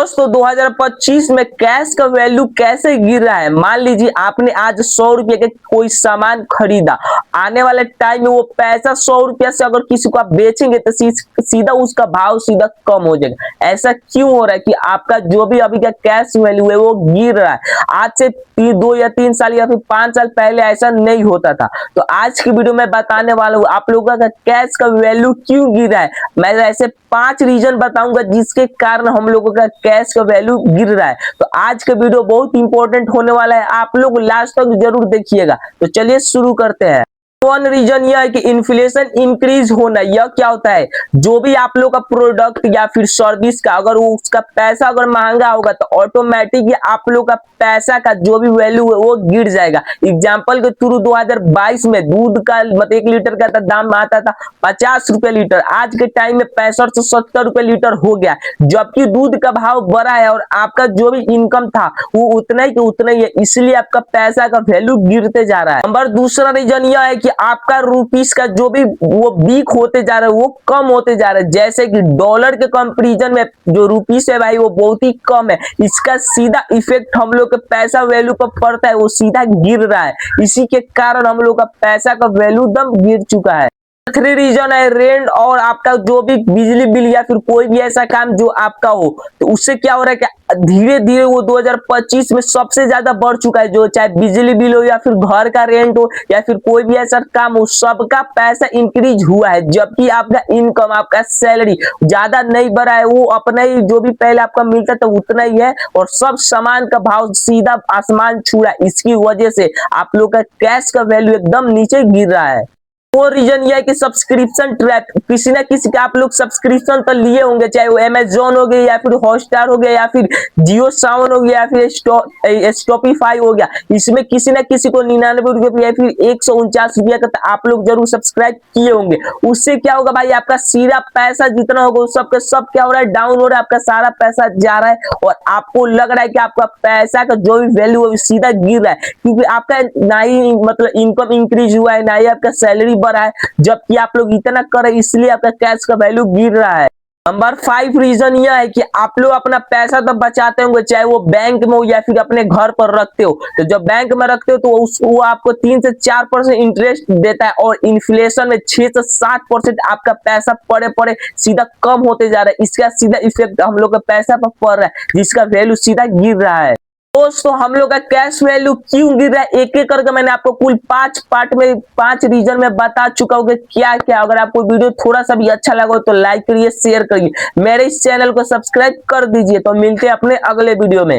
दोस्तों 2025 में कैश का वैल्यू कैसे गिर रहा है। मान लीजिए आपने आज 100 रुपये के कोई सामान खरीदा, आने वाले टाइम में वो पैसा 100 रुपया से अगर किसी को आप बेचेंगे तो सीधा उसका भाव सीधा कम हो जाएगा। ऐसा क्यों हो रहा है कि आपका जो भी अभी का कैश वैल्यू है वो गिर रहा है। आज से 2 या 3 साल या फिर 5 साल पहले ऐसा नहीं होता था। तो आज की वीडियो में बताने वाला हूँ आप लोगों का कैश का वैल्यू क्यों गिर रहा है। मैं ऐसे 5 रीजन बताऊंगा जिसके कारण हम लोगों का कैश का वैल्यू गिर रहा है। तो आज का वीडियो बहुत इंपॉर्टेंट होने वाला है, आप लोग लास्ट तक जरूर देखिएगा। तो चलिए शुरू करते हैं। वन रीजन यह है कि इन्फ्लेशन इंक्रीज होना। यह क्या होता है, जो भी आप लोग का प्रोडक्ट या फिर सर्विस का अगर उसका पैसा अगर महंगा होगा तो ऑटोमेटिक आप लोग का पैसा का जो भी वैल्यू है वो गिर जाएगा। एग्जांपल के थ्रू 2022 में दूध का मतलब 1 लीटर का दाम आता था 50 रुपए लीटर, आज के टाइम में 65 से 70 रुपए लीटर हो गया। जबकि दूध का भाव बढ़ा है और आपका जो भी इनकम था वो उतना ही उतना ही है, इसलिए आपका पैसा का वैल्यू गिरते जा रहा है। नंबर दूसरा रीजन यह है कि आपका रुपीस का जो भी वो वीक होते जा रहा है वो कम होते जा रहा है। जैसे कि डॉलर के कंपैरिजन में जो रुपीस है भाई वो बहुत ही कम है, इसका सीधा इफेक्ट हम लोग के पैसा वैल्यू पर पड़ता है, वो सीधा गिर रहा है। इसी के कारण हम लोग का पैसा का वैल्यू दम गिर चुका है। 3 रीजन है रेंट और आपका जो भी बिजली बिल या फिर कोई भी ऐसा काम जो आपका हो, तो उससे क्या हो रहा है कि धीरे धीरे वो 2025 में सबसे ज्यादा बढ़ चुका है। जो चाहे बिजली बिल हो या फिर घर का रेंट हो या फिर कोई भी ऐसा काम हो, सबका पैसा इंक्रीज हुआ है। जबकि आपका इनकम आपका सैलरी ज्यादा नहीं बढ़ा है, वो अपना ही जो भी पहले आपका मिलता था उतना ही है और सब सामान का भाव सीधा आसमान छू रहा है। इसकी वजह से आप लोग का कैश का वैल्यू एकदम नीचे गिर रहा है। वो रीजन यह है कि सब्सक्रिप्शन ट्रैप, किसी ना किसी का आप लोग सब्सक्रिप्शन तो लिए होंगे, चाहे वो अमेजोन हो गया या फिर हॉटस्टार हो गया या फिर जियो सावन हो गया या फिर स्टॉपिफाई हो गया। इसमें किसी ना किसी को 99 रुपये या फिर 149 रुपया का तो आप लोग जरूर सब्सक्राइब किए होंगे। उससे क्या होगा भाई, आपका सीधा पैसा जितना होगा उस सबके सब क्या हो रहा है, डाउन हो रहा है, आपका सारा पैसा जा रहा है और आपको लग रहा है कि आपका पैसा का जो भी वैल्यू है सीधा गिर रहा है। क्योंकि आपका ना ही मतलब इनकम इंक्रीज हुआ है ना ही आपका सैलरी बढ़ा है, जबकि आप लोग इतना कर रहे हैं इसलिए आपका कैश का वैल्यू गिर रहा है। नंबर 5 रीजन यह है कि आप लोग अपना पैसा तो बचाते होंगे, चाहे वो बैंक में हो या फिर अपने घर पर रखते हो। तो जब बैंक में रखते हो तो वो आपको 3 से 4% इंटरेस्ट देता है और इन्फ्लेशन में 6 से 7% आपका पैसा पड़े पड़े सीधा कम होते जा रहा है। इसका सीधा इफेक्ट हम लोग का पैसा पर पड़ रहा है, जिसका वैल्यू सीधा गिर रहा है। दोस्तों हम लोग का कैश वैल्यू क्यों गिर रहा है, एक एक करके मैंने आपको कुल 5 पार्ट में 5 रीजन में बता चुका हूँ कि क्या क्या। अगर आपको वीडियो थोड़ा सा भी अच्छा लगा तो लाइक करिए, शेयर करिए, मेरे इस चैनल को सब्सक्राइब कर दीजिए। तो मिलते हैं अपने अगले वीडियो में।